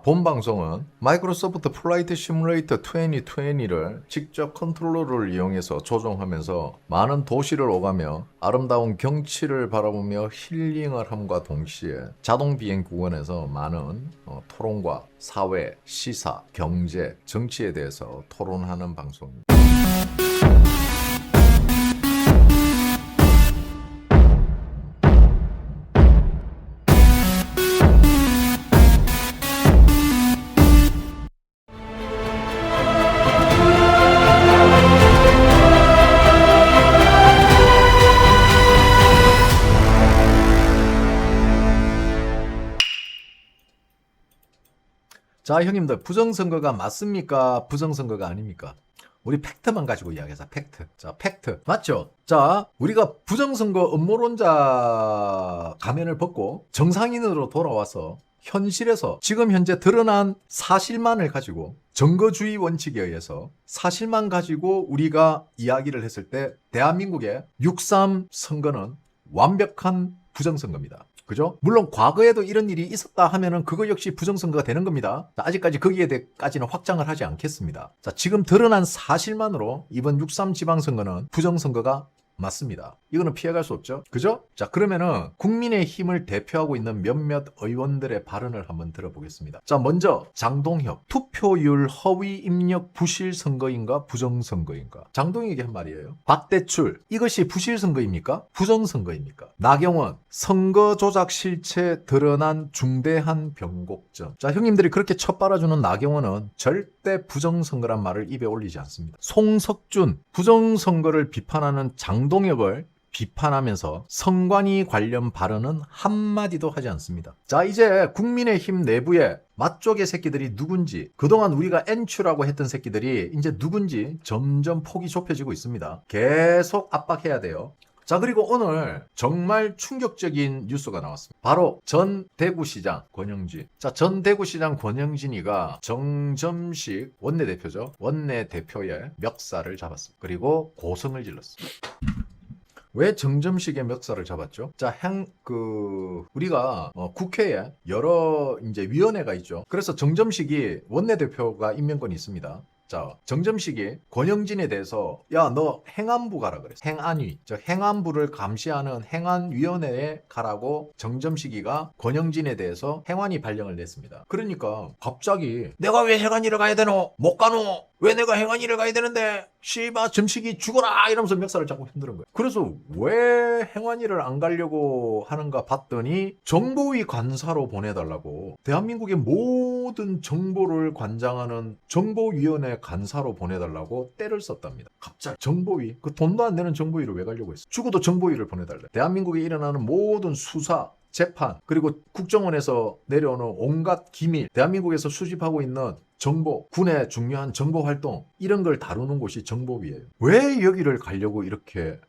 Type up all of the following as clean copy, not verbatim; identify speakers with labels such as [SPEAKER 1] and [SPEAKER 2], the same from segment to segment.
[SPEAKER 1] 본 방송은 마이크로소프트 플라이트 시뮬레이터 2020를 직접 컨트롤러를 이용해서 조종하면서 많은 도시를 오가며 아름다운 경치를 바라보며 힐링을 함과 동시에 자동 비행 구간에서 많은 토론과 사회, 시사, 경제, 정치에 대해서 토론하는 방송입니다. 자, 형님들, 부정선거가 맞습니까? 부정선거가 아닙니까? 우리 팩트만 가지고 이야기하자. 팩트. 자, 팩트. 맞죠? 자, 우리가 부정선거 음모론자 가면을 벗고 정상인으로 돌아와서 현실에서 지금 현재 드러난 사실만을 가지고 증거주의 원칙에 의해서 사실만 가지고 우리가 이야기를 했을 때 대한민국의 6.3 선거는 완벽한 부정선거입니다. 그죠? 물론 과거에도 이런 일이 있었다 하면은 그거 역시 부정선거가 되는 겁니다. 자, 아직까지 거기에 대해까지는 확장을 하지 않겠습니다. 자, 지금 드러난 사실만으로 이번 6.3 지방선거는 부정선거가 맞습니다. 이거는 피해갈 수 없죠. 그죠? 자, 그러면은 국민의힘을 대표하고 있는 몇몇 의원들의 발언을 한번 들어보겠습니다. 자, 먼저 장동혁, 투표율 허위 입력 부실 선거인가 부정선거인가? 장동혁이 한 말이에요. 박대출, 이것이 부실 선거입니까? 부정선거입니까? 나경원, 선거 조작 실체 드러난 중대한 변곡점. 자, 형님들이 그렇게 첫 빨아주는 나경원은 절대 부정선거란 말을 입에 올리지 않습니다. 송석준, 부정선거를 비판하는 장동혁을 비판하면서 선관위 관련 발언은 한마디도 하지 않습니다. 자, 이제 국민의힘 내부에 맛쪽의 새끼들이 누군지, 그동안 우리가 N추라고 했던 새끼들이 이제 누군지 점점 폭이 좁혀지고 있습니다. 계속 압박해야 돼요. 자, 그리고 오늘 정말 충격적인 뉴스가 나왔습니다. 바로 전 대구시장 권영진. 자, 전 대구시장 권영진이가 정점식 원내대표죠. 원내대표의 멱살을 잡았습니다. 그리고 고성을 질렀습니다. 왜 정점식의 멱살을 잡았죠? 자, 우리가 국회에 여러 이제 위원회가 있죠. 그래서 정점식이 원내대표가 임명권이 있습니다. 자, 정점식이 권영진에 대해서 야, 너 행안부 가라 그랬어. 행안위. 행안부를 감시하는 행안위원회에 가라고 정점식이가 권영진에 대해서 행안위 발령을 냈습니다. 그러니까 갑자기 내가 왜 행안위를 가야 되노? 못 가노? 왜 내가 행안위를 가야 되는데? 씨바 점식이 죽어라! 이러면서 멱살을 잡고 흔드는 거예요. 그래서 왜 행안위를 안 가려고 하는가 봤더니 정보위 관사로 보내달라고, 대한민국의 모든 정보를 관장하는 정보위원회 간사로 보내달라고 때를 썼답니다. 갑자기 정보위, 그 돈도 안 되는 정보위를 왜 가려고 했어? 죽어도 정보위를 보내달래. 대한민국에 일어나는 모든 수사, 재판, 그리고 국정원에서 내려오는 온갖 기밀, 대한민국에서 수집하고 있는 정보, 군의 중요한 정보 활동, 이런 걸 다루는 곳이 정보위예요. 왜 여기를 가려고 이렇게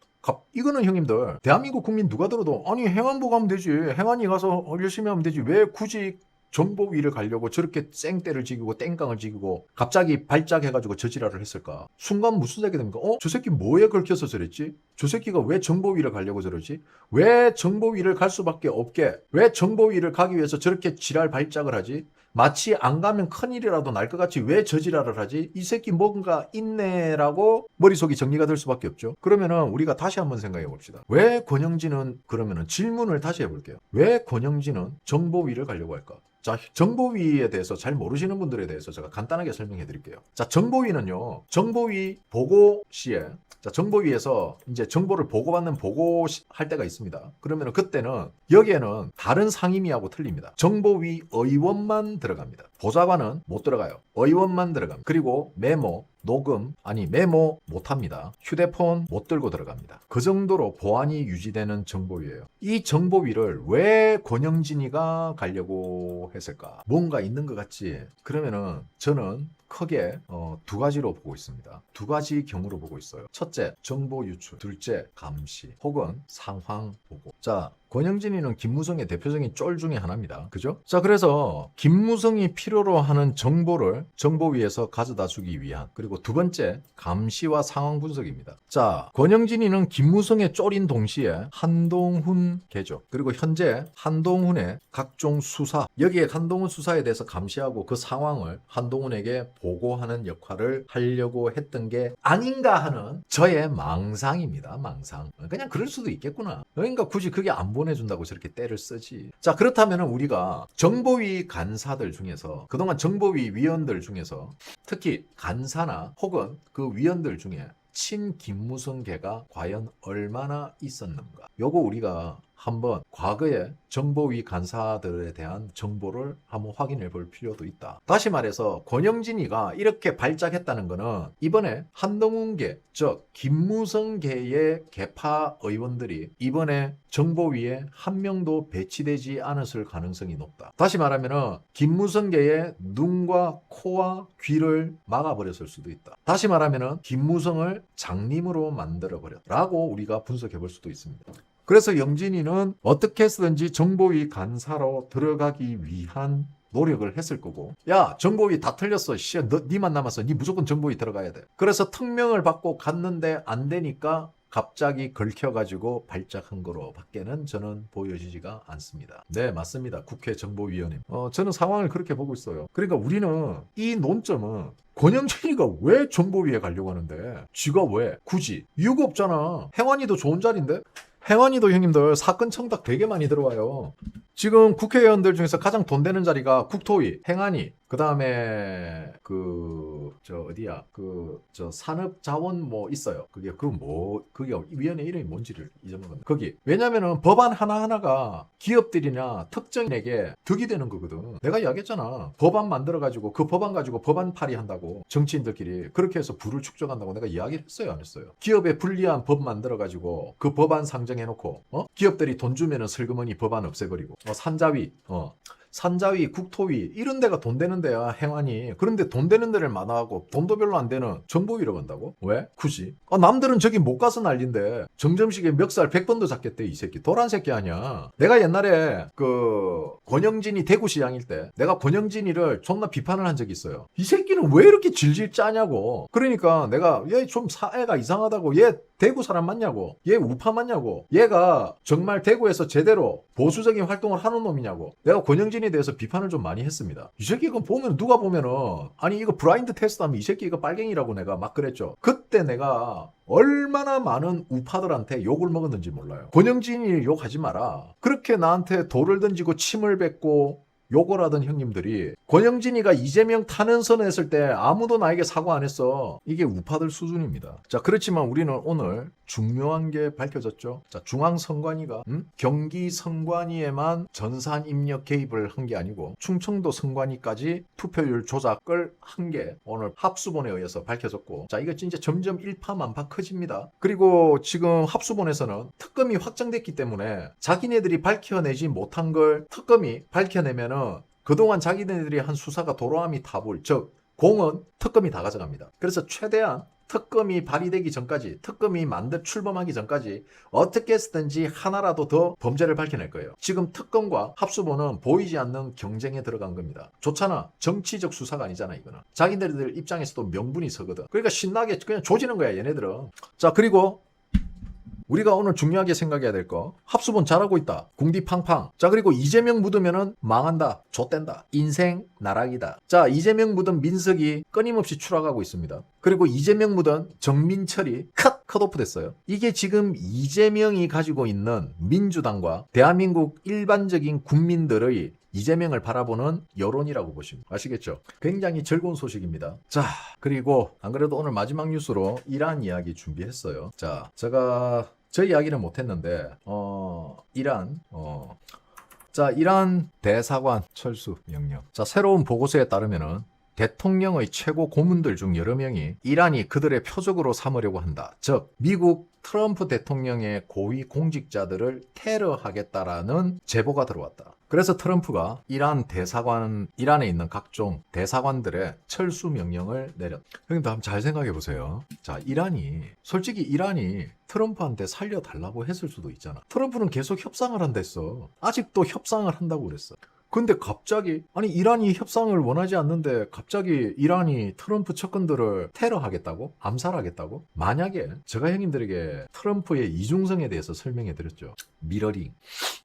[SPEAKER 1] 이거는 형님들, 대한민국 국민 누가 들어도 아니 행안부 가면 되지, 행안위 가서 열심히 하면 되지, 왜 굳이 정보위를 가려고 저렇게 쌩때를 지기고 땡깡을 지기고 갑자기 발작해가지고 저지랄을 했을까? 순간 무슨 생각이 듭니까? 저 새끼 뭐에 걸켜서 저랬지? 저 새끼가 왜 정보위를 가려고 저러지? 왜 정보위를 갈 수밖에 없게, 왜 정보위를 가기 위해서 저렇게 지랄 발작을 하지? 마치 안 가면 큰일이라도 날 것 같이 왜 저지랄을 하지? 이 새끼 뭔가 있네라고 머릿속이 정리가 될 수밖에 없죠. 그러면은 우리가 다시 한번 생각해 봅시다. 왜 권영진은, 그러면은 질문을 다시 해볼게요. 왜 권영진은 정보위를 가려고 할까? 자, 정보위에 대해서 잘 모르시는 분들에 대해서 제가 간단하게 설명해 드릴게요. 자, 정보위는요, 정보위 보고 시에, 자, 정보위에서 이제 정보를 보고받는 보고할 때가 있습니다. 그러면 그때는 여기에는 다른 상임위하고 틀립니다. 정보위 의원만 들어갑니다. 보좌관은 못 들어가요. 의원만 들어갑니다. 그리고 메모, 녹음, 메모 못합니다. 휴대폰 못 들고 들어갑니다. 그 정도로 보안이 유지되는 정보위예요. 이 정보위를 왜 권영진이가 가려고 했을까? 뭔가 있는 것 같지? 그러면은 저는 크게 두 가지로 보고 있습니다. 두 가지 경우로 보고 있어요. 첫째, 정보 유출. 둘째, 감시 혹은 상황 보고. 자, 권영진이는 김무성의 대표적인 쫄 중에 하나입니다. 그죠? 자, 그래서 김무성이 필요로 하는 정보를 정보위에서 가져다 주기 위한, 그리고 두 번째, 감시와 상황 분석입니다. 자, 권영진이는 김무성의 쫄인 동시에 한동훈 개조, 그리고 현재 한동훈의 각종 수사, 여기에 한동훈 수사에 대해서 감시하고 그 상황을 한동훈에게 보고하는 역할을 하려고 했던 게 아닌가 하는 저의 망상입니다. 망상. 그냥 그럴 수도 있겠구나. 그러니까 굳이 그게 안 보내준다고 저렇게 때를 쓰지. 자, 그렇다면 우리가 정보위 간사들 중에서, 그동안 정보위 위원들 중에서 특히 간사나 혹은 그 위원들 중에 친 김무성계가 과연 얼마나 있었는가, 요거 우리가 한번 과거의 정보위 간사들에 대한 정보를 한번 확인해 볼 필요도 있다. 다시 말해서 권영진이가 이렇게 발작했다는 것은 이번에 한동훈계, 즉 김무성계의 계파 의원들이 이번에 정보위에 한 명도 배치되지 않았을 가능성이 높다. 다시 말하면 김무성계의 눈과 코와 귀를 막아버렸을 수도 있다. 다시 말하면 김무성을 장님으로 만들어버렸다라고 우리가 분석해 볼 수도 있습니다. 그래서 영진이는 어떻게 해서든지 정보위 간사로 들어가기 위한 노력을 했을 거고, 야, 정보위 다 틀렸어. 니만 남았어. 니 무조건 정보위 들어가야 돼. 그래서 특명을 받고 갔는데 안 되니까 갑자기 걸켜가지고 발작한 거로 밖에는 저는 보여지지가 않습니다. 네, 맞습니다. 국회 정보위원회. 저는 상황을 그렇게 보고 있어요. 그러니까 우리는 이 논점은 권영진이가 왜 정보위에 가려고 하는데, 쥐가 왜 굳이 이유가 없잖아. 행안위도 좋은 자리인데. 행안위도 형님들 사건 청탁 되게 많이 들어와요. 지금 국회의원들 중에서 가장 돈 되는 자리가 국토위, 행안위, 그 다음에 어디야, 산업자원 뭐 있어요. 그게 위원회 이름이 뭔지를 잊어먹었네. 거기. 왜냐면은 법안 하나하나가 기업들이나 특정인에게 득이 되는 거거든. 내가 이야기했잖아. 법안 만들어가지고 그 법안 가지고 법안 파리 한다고. 정치인들끼리 그렇게 해서 부를 축적한다고 내가 이야기를 했어요, 안 했어요? 기업에 불리한 법 만들어가지고 그 법안 상정해놓고, 기업들이 돈 주면은 슬그머니 법안 없애버리고, 산자위, 국토위 이런 데가 돈 되는 데야, 행안위. 그런데 돈 되는 데를 마다하고 돈도 별로 안 되는 정보위로 간다고? 왜? 굳이? 남들은 저기 못 가서 난린데 정점식에 멱살 100번도 잡겠대. 이 새끼 도란 새끼 아니야. 내가 옛날에 권영진이 대구시장일 때 내가 권영진이를 존나 비판을 한 적이 있어요. 이 새끼는 왜 이렇게 질질 짜냐고. 그러니까 내가 얘 좀 사애가 이상하다고, 얘 대구 사람 맞냐고, 얘 우파 맞냐고, 얘가 정말 대구에서 제대로 보수적인 활동을 하는 놈이냐고 내가 권영진에 대해서 비판을 좀 많이 했습니다. 이 새끼 이거 보면, 누가 보면은 아니 이거 브라인드 테스트하면 이 새끼 이거 빨갱이라고 내가 막 그랬죠. 그때 내가 얼마나 많은 우파들한테 욕을 먹었는지 몰라요. 권영진이 욕하지 마라. 그렇게 나한테 돌을 던지고 침을 뱉고 욕을 하던 형님들이 권영진이가 이재명 탄핵선 했을 때 아무도 나에게 사과 안 했어. 이게 우파들 수준입니다. 자, 그렇지만 우리는 오늘 중요한 게 밝혀졌죠. 자, 중앙선관위가 경기 선관위에만 전산 입력 개입을 한 게 아니고 충청도 선관위까지 투표율 조작을 한 게 오늘 합수본에 의해서 밝혀졌고, 자, 이거 진짜 점점 일파만파 커집니다. 그리고 지금 합수본에서는 특검이 확정됐기 때문에 자기네들이 밝혀내지 못한 걸 특검이 밝혀내면은 그동안 자기네들이 한 수사가 도로아미 타불, 즉 공은 특검이 다 가져갑니다. 그래서 최대한 특검이 발의되기 전까지, 특검이 출범하기 전까지 어떻게 해서든지 하나라도 더 범죄를 밝혀낼 거예요. 지금 특검과 합수본은 보이지 않는 경쟁에 들어간 겁니다. 좋잖아. 정치적 수사가 아니잖아, 이거는. 자기네들 입장에서도 명분이 서거든. 그러니까 신나게 그냥 조지는 거야, 얘네들은. 자, 그리고 우리가 오늘 중요하게 생각해야 될 거, 합수본 잘하고 있다. 궁디 팡팡. 자, 그리고 이재명 묻으면은 망한다. 좆된다. 인생 나락이다. 자, 이재명 묻은 민석이 끊임없이 추락하고 있습니다. 그리고 이재명 묻은 정민철이 컷오프 됐어요. 이게 지금 이재명이 가지고 있는 민주당과 대한민국 일반적인 국민들의 이재명을 바라보는 여론이라고 보시면 아시겠죠? 굉장히 즐거운 소식입니다. 자, 그리고 안 그래도 오늘 마지막 뉴스로 이란 이야기 준비했어요. 자, 제가 저 이야기는 못했는데 이란 대사관 철수 명령. 자, 새로운 보고서에 따르면은 대통령의 최고 고문들 중 여러 명이 이란이 그들의 표적으로 삼으려고 한다. 즉 미국 트럼프 대통령의 고위 공직자들을 테러하겠다라는 제보가 들어왔다. 그래서 트럼프가 이란에 있는 각종 대사관들의 철수 명령을 내렸다. 형님들 한번 잘 생각해 보세요. 자, 솔직히 이란이 트럼프한테 살려달라고 했을 수도 있잖아. 트럼프는 계속 협상을 한댔어. 아직도 협상을 한다고 그랬어. 근데 갑자기 이란이 협상을 원하지 않는데 갑자기 이란이 트럼프 측근들을 테러하겠다고? 암살하겠다고? 만약에 제가 형님들에게 트럼프의 이중성에 대해서 설명해 드렸죠. 미러링.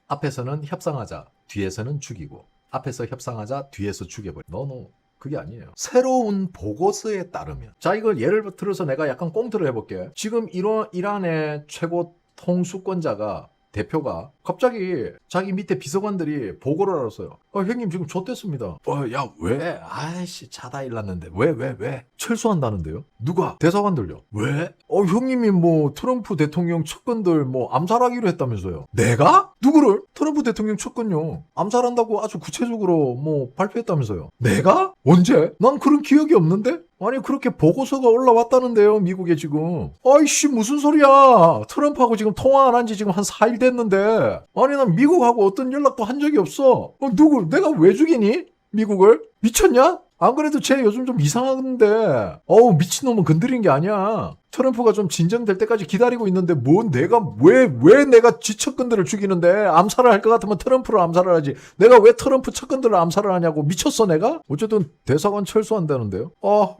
[SPEAKER 1] 앞에서는 협상하자. 뒤에서는 죽이고. 앞에서 협상하자. 뒤에서 죽여버려. 노. 그게 아니에요. 새로운 보고서에 따르면. 자, 이걸 예를 들어서 내가 약간 꽁트를 해볼게. 지금 이란의 최고 통수권자가 대표가 갑자기 자기 밑에 비서관들이 보고를 알았어요. 형님 지금 좆됐습니다. 야, 왜? 아이씨, 자다 일났는데. 왜? 철수한다는데요? 누가? 대사관들요. 왜? 형님이 뭐 트럼프 대통령 측근들 뭐 암살하기로 했다면서요. 내가? 누구를? 트럼프 대통령 측근요. 암살한다고 아주 구체적으로 뭐 발표했다면서요. 내가? 언제? 난 그런 기억이 없는데? 아니 그렇게 보고서가 올라왔다는데요. 미국에 지금. 아이씨 무슨 소리야. 트럼프하고 지금 통화 안 한 지 지금 한 4일 됐는데. 아니 난 미국하고 어떤 연락도 한 적이 없어. 누굴? 내가 왜 죽이니? 미국을? 미쳤냐? 안 그래도 쟤 요즘 좀 이상한데. 미친놈은 건드린 게 아니야. 트럼프가 좀 진정될 때까지 기다리고 있는데 왜 내가 지 측근들을 죽이는데 암살을 할 것 같으면 트럼프를 암살을 하지. 내가 왜 트럼프 측근들을 암살을 하냐고. 미쳤어 내가? 어쨌든 대사관 철수한다는데요.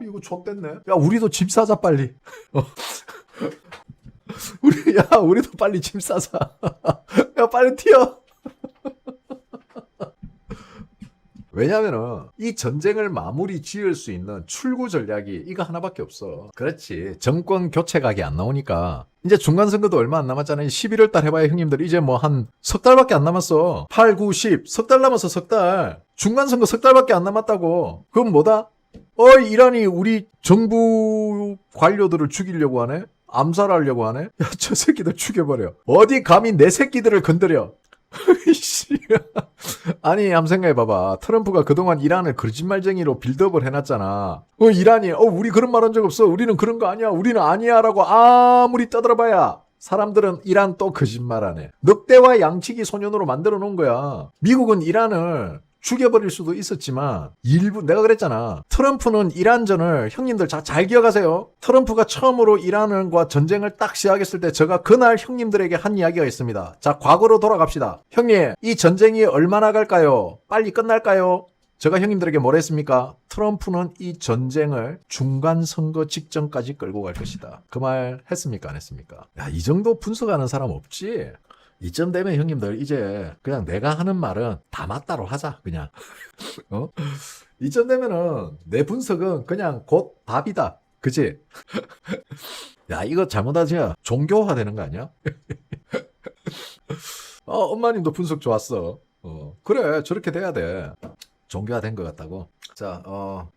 [SPEAKER 1] 이거 좆됐네. 야 우리도 짐 싸자 빨리. 우리도 빨리 짐 싸자. 야 빨리 튀어. 왜냐면은 이 전쟁을 마무리 지을 수 있는 출구 전략이 이거 하나밖에 없어. 그렇지. 정권 교체각이 안 나오니까. 이제 중간선거도 얼마 안 남았잖아요. 11월 달 해봐야 형님들 이제 뭐 한 석 달밖에 안 남았어. 8, 9, 10. 석 달 남았어 석 달. 중간선거 석 달밖에 안 남았다고. 그럼 뭐다? 이란이 우리 정부 관료들을 죽이려고 하네? 암살하려고 하네? 야, 저 새끼들 죽여버려. 어디 감히 내 새끼들을 건드려. 아니 한번 생각해봐봐. 트럼프가 그동안 이란을 거짓말쟁이로 빌드업을 해놨잖아. 이란이 우리 그런 말 한 적 없어. 우리는 그런 거 아니야. 우리는 아니야 라고 아무리 떠들어봐야 사람들은 이란 또 거짓말하네. 늑대와 양치기 소년으로 만들어 놓은 거야. 미국은 이란을 죽여버릴 수도 있었지만 일부 내가 그랬잖아. 트럼프는 이란전을 형님들 잘 기억하세요. 트럼프가 처음으로 이란과 전쟁을 딱 시작했을 때 제가 그날 형님들에게 한 이야기가 있습니다. 자 과거로 돌아갑시다. 형님 이 전쟁이 얼마나 갈까요? 빨리 끝날까요? 제가 형님들에게 뭐라 했습니까? 트럼프는 이 전쟁을 중간선거 직전까지 끌고 갈 것이다. 그 말 했습니까? 안 했습니까? 야, 이 정도 분석하는 사람 없지? 이쯤 되면 형님들 이제 그냥 내가 하는 말은 다 맞다로 하자 그냥. 이쯤 되면은 내 분석은 그냥 곧 답이다. 그치? 야 이거 잘못하지면 종교화 되는 거 아니야? 엄마님도 분석 좋았어. 그래 저렇게 돼야 돼. 종교화 된 것 같다고. 자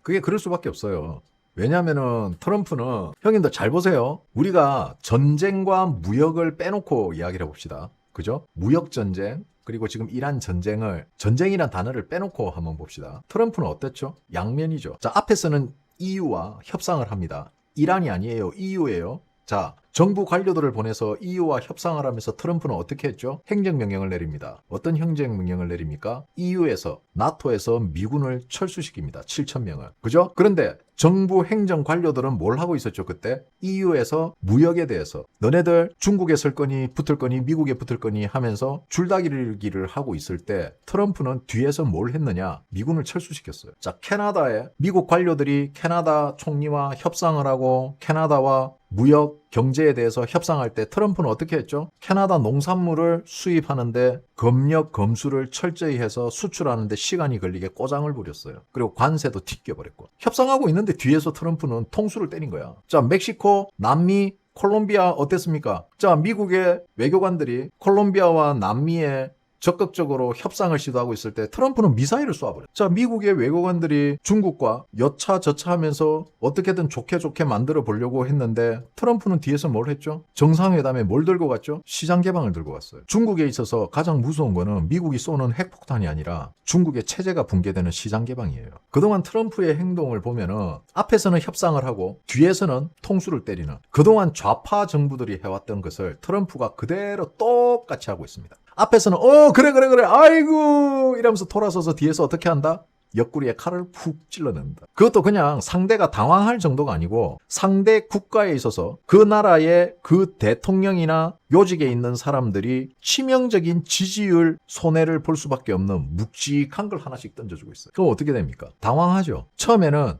[SPEAKER 1] 그게 그럴 수밖에 없어요. 왜냐면은 트럼프는 형님들 잘 보세요. 우리가 전쟁과 무역을 빼놓고 이야기를 해봅시다. 그죠? 무역전쟁, 그리고 지금 이란 전쟁이란 단어를 빼놓고 한번 봅시다. 트럼프는 어땠죠? 양면이죠. 자, 앞에서는 EU와 협상을 합니다. 이란이 아니에요. EU예요. 자, 정부 관료들을 보내서 EU와 협상을 하면서 트럼프는 어떻게 했죠? 행정명령을 내립니다. 어떤 행정명령을 내립니까? EU에서, 나토에서 미군을 철수시킵니다. 7,000명을. 그죠? 그런데 정부 행정 관료들은 뭘 하고 있었죠, 그때? EU에서 무역에 대해서 너네들 중국에 설 거니 붙을 거니 미국에 붙을 거니 하면서 줄다리기를 하고 있을 때 트럼프는 뒤에서 뭘 했느냐? 미군을 철수시켰어요. 자, 캐나다에 미국 관료들이 캐나다 총리와 협상을 하고 캐나다와 무역, 경제에 대해서 협상할 때 트럼프는 어떻게 했죠? 캐나다 농산물을 수입하는데 검역, 검수를 철저히 해서 수출하는데 시간이 걸리게 꼬장을 부렸어요. 그리고 관세도 튀겨버렸고. 협상하고 있는데 뒤에서 트럼프는 통수를 때린 거야. 자, 멕시코, 남미, 콜롬비아 어땠습니까? 자, 미국의 외교관들이 콜롬비아와 남미의 적극적으로 협상을 시도하고 있을 때 트럼프는 미사일을 쏴버려요. 자, 미국의 외교관들이 중국과 여차저차하면서 어떻게든 좋게 만들어 보려고 했는데 트럼프는 뒤에서 뭘 했죠? 정상회담에 뭘 들고 갔죠? 시장 개방을 들고 갔어요. 중국에 있어서 가장 무서운 거는 미국이 쏘는 핵폭탄이 아니라 중국의 체제가 붕괴되는 시장 개방이에요. 그동안 트럼프의 행동을 보면은 앞에서는 협상을 하고 뒤에서는 통수를 때리는, 그동안 좌파 정부들이 해왔던 것을 트럼프가 그대로 똑같이 하고 있습니다. 앞에서는 그래 아이고 이러면서 돌아서서 뒤에서 어떻게 한다? 옆구리에 칼을 푹 찔러낸다. 그것도 그냥 상대가 당황할 정도가 아니고 상대 국가에 있어서 그 나라의 그 대통령이나 요직에 있는 사람들이 치명적인 지지율 손해를 볼 수밖에 없는 묵직한 걸 하나씩 던져주고 있어요. 그럼 어떻게 됩니까? 당황하죠. 처음에는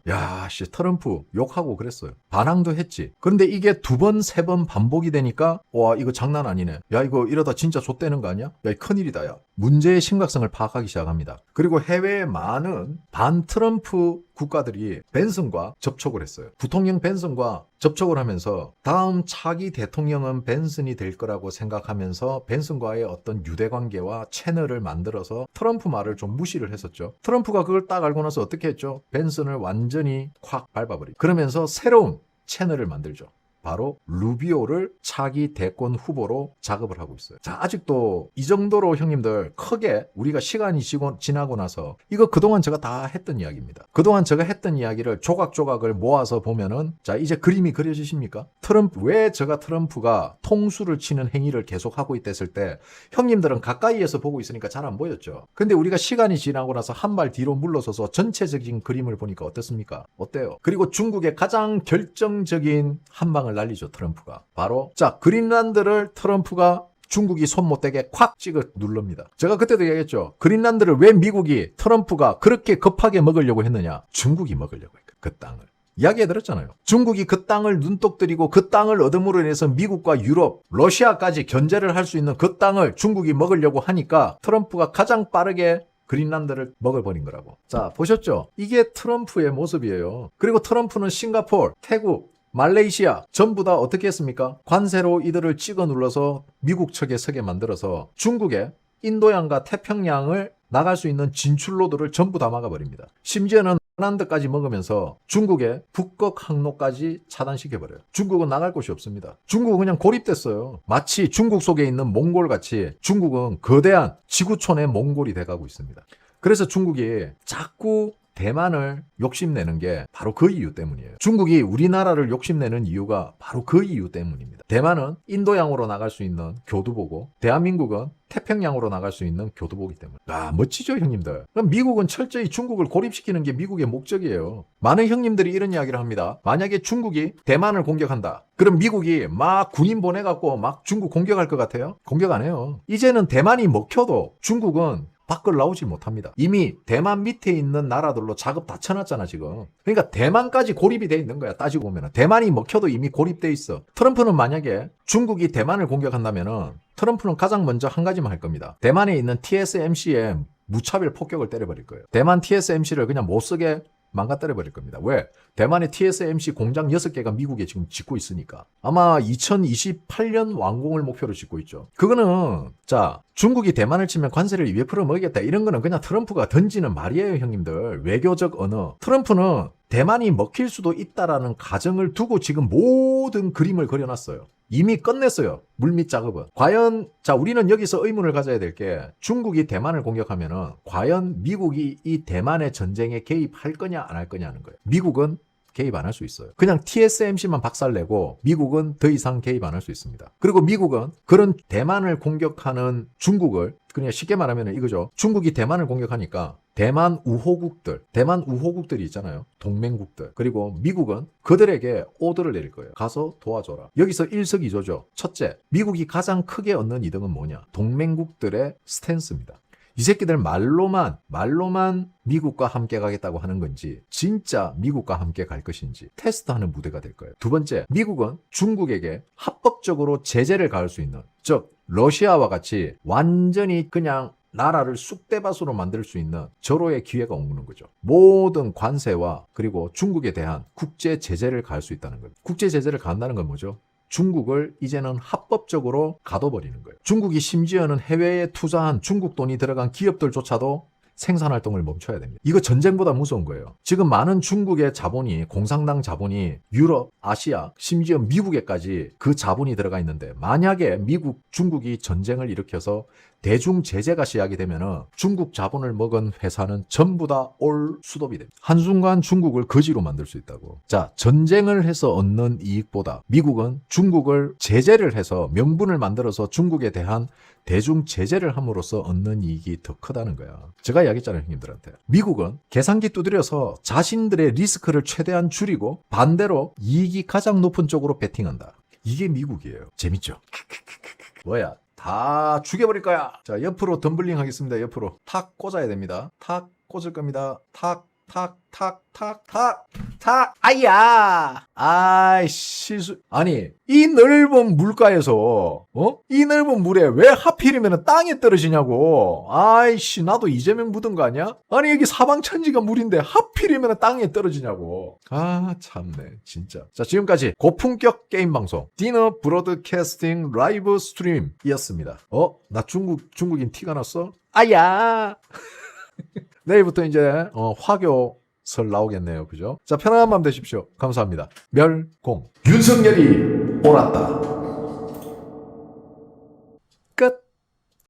[SPEAKER 1] 트럼프 욕하고 그랬어요. 반항도 했지. 그런데 이게 2번, 3번 반복이 되니까 와 이거 장난 아니네. 야 이거 이러다 진짜 좆되는 거 아니야? 야 큰일이다 야. 문제의 심각성을 파악하기 시작합니다. 그리고 해외의 많은 반 트럼프 국가들이 벤슨과 접촉을 했어요. 부통령 벤슨과 접촉을 하면서 다음 차기 대통령은 벤슨이 될 거라고 생각하면서 벤슨과의 어떤 유대관계와 채널을 만들어서 트럼프 말을 좀 무시를 했었죠. 트럼프가 그걸 딱 알고 나서 어떻게 했죠? 벤슨을 완전히 콱 밟아버리고 그러면서 새로운 채널을 만들죠. 바로 루비오를 차기 대권 후보로 작업을 하고 있어요. 자, 아직도 이 정도로 형님들 크게 우리가 시간이 지나고 나서 이거 그동안 제가 다 했던 이야기입니다. 그동안 제가 했던 이야기를 조각조각을 모아서 보면은 자, 이제 그림이 그려지십니까? 왜 제가 트럼프가 통수를 치는 행위를 계속하고 있댔을 때 형님들은 가까이에서 보고 있으니까 잘 안 보였죠. 근데 우리가 시간이 지나고 나서 한 발 뒤로 물러서서 전체적인 그림을 보니까 어떻습니까? 어때요? 그리고 중국의 가장 결정적인 한 방을 날리죠, 트럼프가. 바로 자, 그린란드를 트럼프가 중국이 손 못 대게 콱 찍어 누릅니다. 제가 그때도 얘기했죠. 그린란드를 왜 미국이 트럼프가 그렇게 급하게 먹으려고 했느냐? 중국이 먹으려고 했거든요. 그 땅을. 이야기해드렸잖아요. 중국이 그 땅을 눈독 들이고 그 땅을 얻음으로 인해서 미국과 유럽, 러시아까지 견제를 할 수 있는 그 땅을 중국이 먹으려고 하니까 트럼프가 가장 빠르게 그린란드를 먹어버린 거라고. 자, 보셨죠? 이게 트럼프의 모습이에요. 그리고 트럼프는 싱가포르, 태국, 말레이시아 전부 다 어떻게 했습니까? 관세로 이들을 찍어 눌러서 미국 측에 서게 만들어서 중국의 인도양과 태평양을 나갈 수 있는 진출로들을 전부 다 막아버립니다. 심지어는 란드까지 먹으면서 중국의 북극 항로까지 차단시켜버려요. 중국은 나갈 곳이 없습니다. 중국은 그냥 고립됐어요. 마치 중국 속에 있는 몽골같이 중국은 거대한 지구촌의 몽골이 돼가고 있습니다. 그래서 중국이 자꾸 대만을 욕심내는 게 바로 그 이유 때문이에요. 중국이 우리나라를 욕심내는 이유가 바로 그 이유 때문입니다. 대만은 인도양으로 나갈 수 있는 교두보고 대한민국은 태평양으로 나갈 수 있는 교두보기 때문에. 멋지죠 형님들. 그럼 미국은 철저히 중국을 고립시키는 게 미국의 목적이에요. 많은 형님들이 이런 이야기를 합니다. 만약에 중국이 대만을 공격한다. 그럼 미국이 막 군인 보내갖고 막 중국 공격할 것 같아요? 공격 안 해요. 이제는 대만이 먹혀도 중국은 밖을 나오지 못합니다. 이미 대만 밑에 있는 나라들로 작업 다 쳐놨잖아 지금. 그러니까 대만까지 고립이 돼 있는 거야. 따지고 보면 대만이 먹혀도 이미 고립돼 있어. 트럼프는 만약에 중국이 대만을 공격한다면은 트럼프는 가장 먼저 한 가지만 할 겁니다. 대만에 있는 TSMC에 무차별 폭격을 때려버릴 거예요. 대만 TSMC를 그냥 못 쓰게 망가뜨려버릴 겁니다. 왜? 대만의 TSMC 공장 6개가 미국에 지금 짓고 있으니까. 아마 2028년 완공을 목표로 짓고 있죠. 그거는 자, 중국이 대만을 치면 관세를 200% 먹이겠다. 이런 거는 그냥 트럼프가 던지는 말이에요, 형님들. 외교적 언어. 트럼프는 대만이 먹힐 수도 있다라는 가정을 두고 지금 모든 그림을 그려놨어요. 이미 끝냈어요. 물밑 작업은. 과연 자, 우리는 여기서 의문을 가져야 될 게 중국이 대만을 공격하면은 과연 미국이 이 대만의 전쟁에 개입할 거냐 안 할 거냐는 거예요. 미국은 개입 안 할 수 있어요. 그냥 TSMC만 박살내고 미국은 더 이상 개입 안 할 수 있습니다. 그리고 미국은 그런 대만을 공격하는 중국을 그냥 쉽게 말하면 이거죠. 중국이 대만을 공격하니까 대만 우호국들이 있잖아요. 동맹국들. 그리고 미국은 그들에게 오더를 내릴 거예요. 가서 도와줘라. 여기서 일석이조죠. 첫째, 미국이 가장 크게 얻는 이득은 뭐냐? 동맹국들의 스탠스입니다. 이 새끼들 말로만 미국과 함께 가겠다고 하는 건지 진짜 미국과 함께 갈 것인지 테스트하는 무대가 될 거예요. 두 번째, 미국은 중국에게 합법적으로 제재를 가할 수 있는, 즉 러시아와 같이 완전히 그냥 나라를 쑥대밭으로 만들 수 있는 절호의 기회가 오는 거죠. 모든 관세와 그리고 중국에 대한 국제 제재를 가할 수 있다는 거예요. 국제 제재를 가한다는 건 뭐죠? 중국을 이제는 합법적으로 가둬버리는 거예요. 중국이 심지어는 해외에 투자한 중국 돈이 들어간 기업들조차도 생산활동을 멈춰야 됩니다. 이거 전쟁보다 무서운 거예요. 지금 많은 중국의 자본이, 공산당 자본이 유럽, 아시아, 심지어 미국에까지 그 자본이 들어가 있는데, 만약에 중국이 전쟁을 일으켜서 대중 제재가 시작이 되면 중국 자본을 먹은 회사는 전부 다 올 수도비 됩니다. 한순간 중국을 거지로 만들 수 있다고. 자, 전쟁을 해서 얻는 이익보다 미국은 중국을 제재를 해서 명분을 만들어서 중국에 대한 대중 제재를 함으로써 얻는 이익이 더 크다는 거야. 제가 이야기했잖아요, 형님들한테. 미국은 계산기 두드려서 자신들의 리스크를 최대한 줄이고 반대로 이익이 가장 높은 쪽으로 베팅한다. 이게 미국이에요. 재밌죠? 뭐야? 다 죽여버릴 거야. 자, 옆으로 덤블링 하겠습니다. 옆으로 탁 꽂아야 됩니다. 탁 꽂을 겁니다. 탁. 아야! 아이, 실수. 아니, 이 넓은 물가에서, 이 넓은 물에 왜 하필이면 땅에 떨어지냐고. 아이씨, 나도 이재명 묻은 거 아니야? 아니, 여기 사방천지가 물인데 하필이면 땅에 떨어지냐고. 아, 참네, 진짜. 자, 지금까지 고품격 게임 방송, 디너 브로드캐스팅 라이브 스트림이었습니다. 나 중국인 티가 났어? 아야! 내일부터 이제 화교설 나오겠네요. 그죠? 자, 편안한 밤 되십시오. 감사합니다. 멸공. 윤석열이 옳았다.